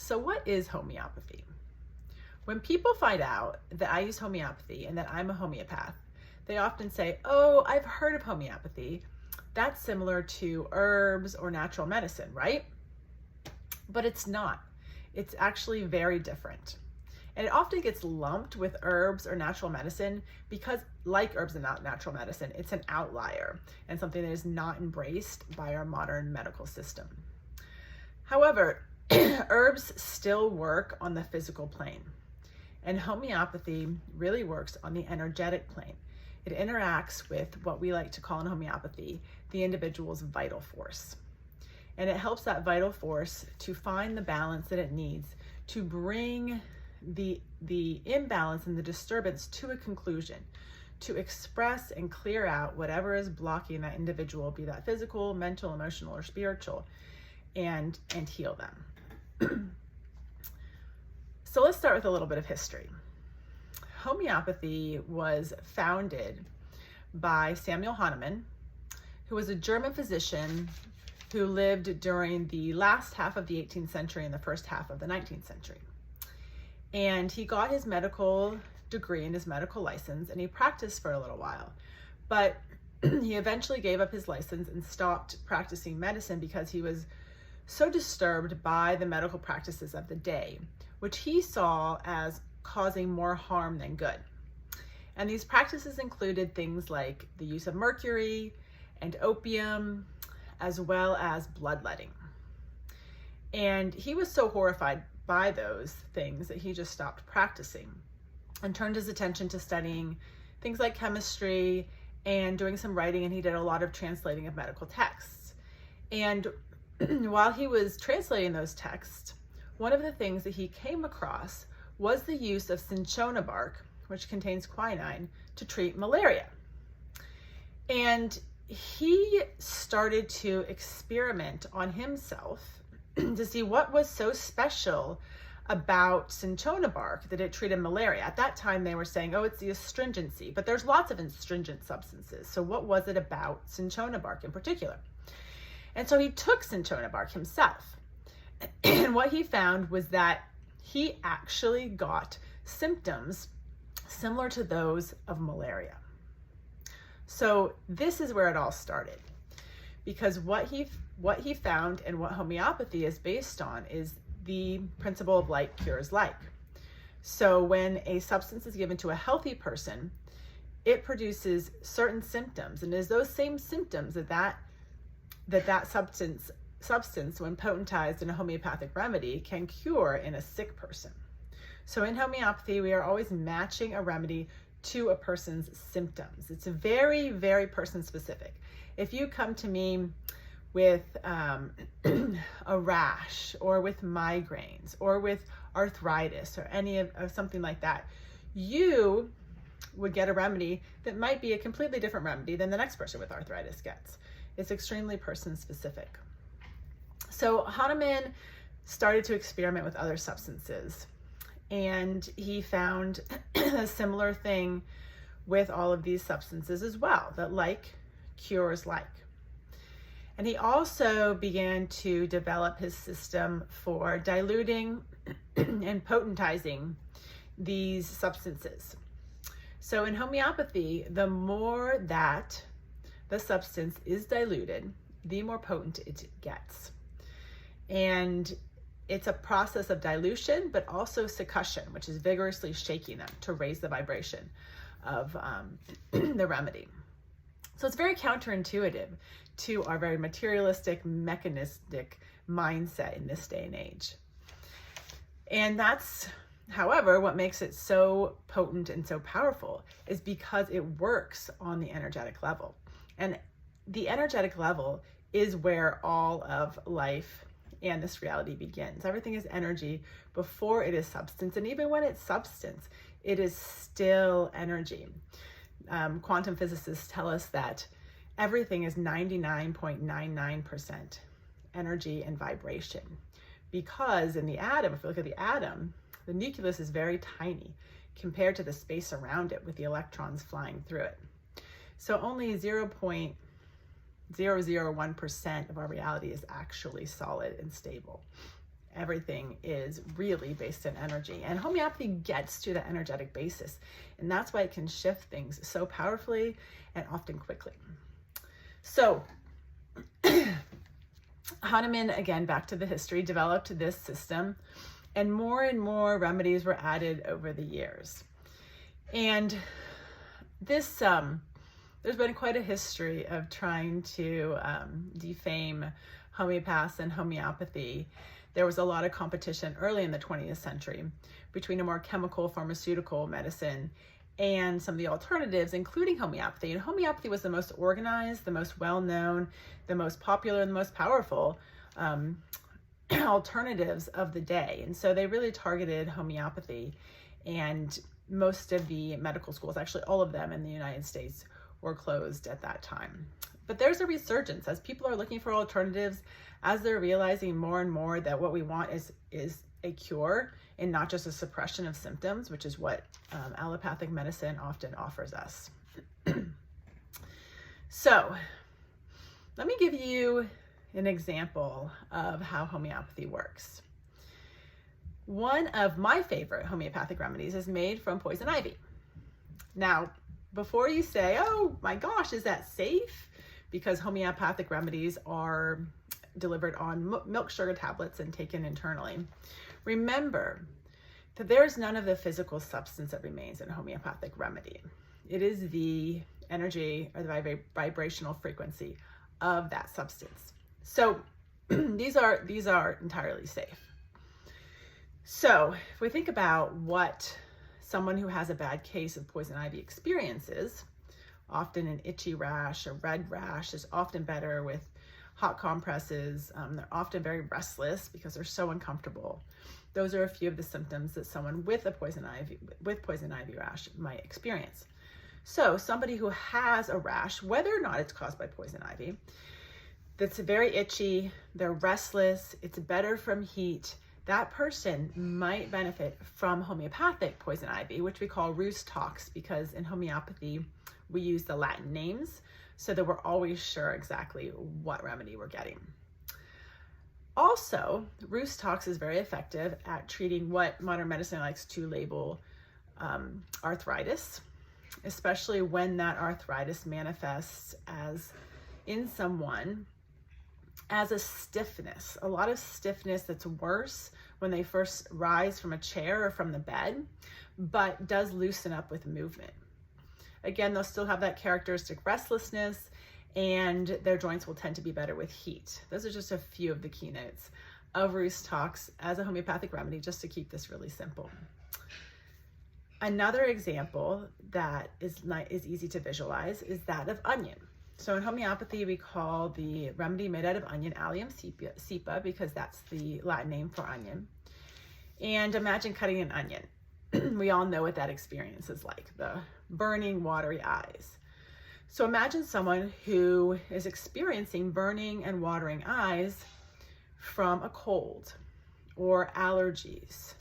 So what is homeopathy? When people find out that I use homeopathy and that I'm a homeopath, they often say, oh, I've heard of homeopathy. That's similar to herbs or natural medicine, right? But it's not. It's actually very different. And it often gets lumped with herbs or natural medicine because, like herbs and natural medicine, it's an outlier and something that is not embraced by our modern medical system. However, herbs still work on the physical plane, and homeopathy really works on the energetic plane. It interacts with what we like to call in homeopathy the individual's vital force. And it helps that vital force to find the balance that it needs to bring the imbalance and the disturbance to a conclusion, to express and clear out whatever is blocking that individual, be that physical, mental, emotional, or spiritual, and heal them. So let's start with a little bit of history. Homeopathy was founded by Samuel Hahnemann, who was a German physician who lived during the last half of the 18th century and the first half of the 19th century. And he got his medical degree and his medical license, and he practiced for a little while. But he eventually gave up his license and stopped practicing medicine because he was so disturbed by the medical practices of the day, which he saw as causing more harm than good. And these practices included things like the use of mercury and opium, as well as bloodletting. And he was so horrified by those things that he just stopped practicing and turned his attention to studying things like chemistry and doing some writing, and he did a lot of translating of medical texts. And while he was translating those texts, one of the things that he came across was the use of cinchona bark, which contains quinine, to treat malaria. And he started to experiment on himself to see what was so special about cinchona bark that it treated malaria. At that time, they were saying, oh, it's the astringency, but there's lots of astringent substances. So what was it about cinchona bark in particular? And so he took cinchona bark himself. And what he found was that he actually got symptoms similar to those of malaria. So this is where it all started, because what he found and what homeopathy is based on is the principle of like cures like. So when a substance is given to a healthy person, it produces certain symptoms, and it is those same symptoms that substance, when potentized in a homeopathic remedy, can cure in a sick person. So in homeopathy, we are always matching a remedy to a person's symptoms. It's very, very person specific. If you come to me with a rash, or with migraines, or with arthritis, or any of something like that, you would get a remedy that might be a completely different remedy than the next person with arthritis gets. It's extremely person specific. So Hahnemann started to experiment with other substances, and he found a similar thing with all of these substances as well, that like cures like. And he also began to develop his system for diluting and potentizing these substances. So in homeopathy, the more that the substance is diluted, the more potent it gets. And it's a process of dilution, but also succussion, which is vigorously shaking them to raise the vibration of the remedy. So it's very counterintuitive to our very materialistic, mechanistic mindset in this day and age. And that's, however, what makes it so potent and so powerful is because it works on the energetic level. And the energetic level is where all of life and this reality begins. Everything is energy before it is substance. And even when it's substance, it is still energy. Quantum physicists tell us that everything is 99.99% energy and vibration. Because in the atom, if you look at the atom, the nucleus is very tiny compared to the space around it with the electrons flying through it. So only 0.001% of our reality is actually solid and stable everything is really based in energy. And homeopathy gets to the energetic basis. And that's why it can shift things so powerfully and often quickly. So Hahnemann, again, back to the history, developed this system, and more remedies were added over the years. And this, there's been quite a history of trying to defame homeopaths and homeopathy. There was a lot of competition early in the 20th century between a more chemical pharmaceutical medicine and some of the alternatives, including homeopathy. And homeopathy was the most organized, the most well-known, the most popular, and the most powerful alternatives of the day. And so they really targeted homeopathy, and most of the medical schools, actually all of them in the United States, were closed at that time. But there's a resurgence as people are looking for alternatives, as they're realizing more and more that what we want is a cure and not just a suppression of symptoms, which is what allopathic medicine often offers us. So let me give you an example of how homeopathy works. One of my favorite homeopathic remedies is made from poison ivy. Now, before you say, oh my gosh, is that safe? Because homeopathic remedies are delivered on milk sugar tablets and taken internally. Remember that there is none of the physical substance that remains in a homeopathic remedy. It is the energy or the vibrational frequency of that substance. So these are entirely safe. So if we think about what someone who has a bad case of poison ivy experiences, often an itchy rash, a red rash is often better with hot compresses. They're often very restless because they're so uncomfortable. Those are a few of the symptoms that someone with poison ivy rash might experience. So somebody who has a rash, whether or not it's caused by poison ivy, that's very itchy, they're restless, it's better from heat, that person might benefit from homeopathic poison ivy, which we call rhus tox, because in homeopathy, we use the Latin names so that we're always sure exactly what remedy we're getting. Also, rhus tox is very effective at treating what modern medicine likes to label arthritis, especially when that arthritis manifests as in someone as a stiffness, a lot of stiffness that's worse when they first rise from a chair or from the bed, but does loosen up with movement. Again, they'll still have that characteristic restlessness, and their joints will tend to be better with heat. Those are just a few of the keynotes of rhus tox as a homeopathic remedy, just to keep this really simple. Another example that is easy to visualize is that of onion. So in homeopathy, we call the remedy made out of onion Allium cepa, because that's the Latin name for onion. And imagine cutting an onion. We all know what that experience is like, the burning, watery eyes. So imagine someone who is experiencing burning and watering eyes from a cold or allergies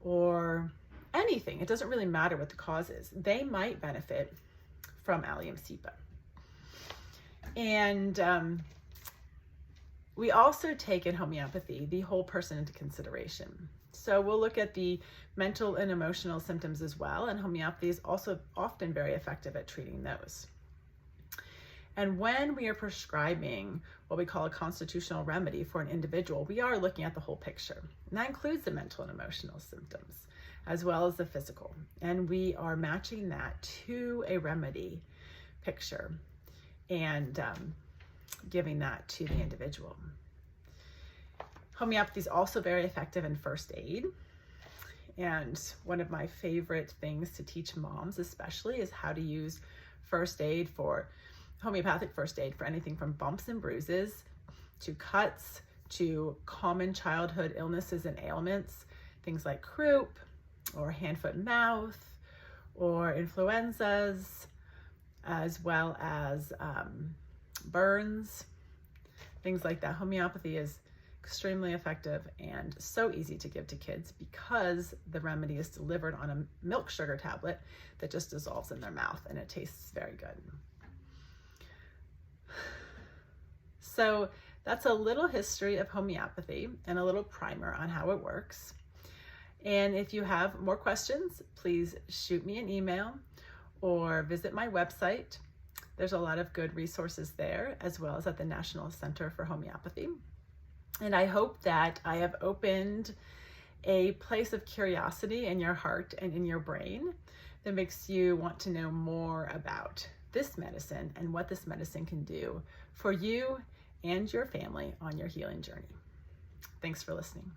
or anything. It doesn't really matter what the cause is. They might benefit from Allium cepa. And we also take in homeopathy the whole person into consideration. So we'll look at the mental and emotional symptoms as well, and homeopathy is also often very effective at treating those. And when we are prescribing what we call a constitutional remedy for an individual, we are looking at the whole picture. And that includes the mental and emotional symptoms, as well as the physical. And we are matching that to a remedy picture and giving that to the individual. Homeopathy is also very effective in first aid. And one of my favorite things to teach moms especially is how to use first aid for homeopathic first aid for anything from bumps and bruises to cuts to common childhood illnesses and ailments, things like croup or hand, foot, and mouth or influenzas, as well as burns, things like that. Homeopathy is extremely effective and so easy to give to kids because the remedy is delivered on a milk sugar tablet that just dissolves in their mouth, and it tastes very good. So That's a little history of homeopathy and a little primer on how it works. And if you have more questions, please shoot me an email or visit my website. There's a lot of good resources there, as well as at the National Center for Homeopathy. And I hope that I have opened a place of curiosity in your heart and in your brain that makes you want to know more about this medicine and what this medicine can do for you and your family on your healing journey. Thanks for listening.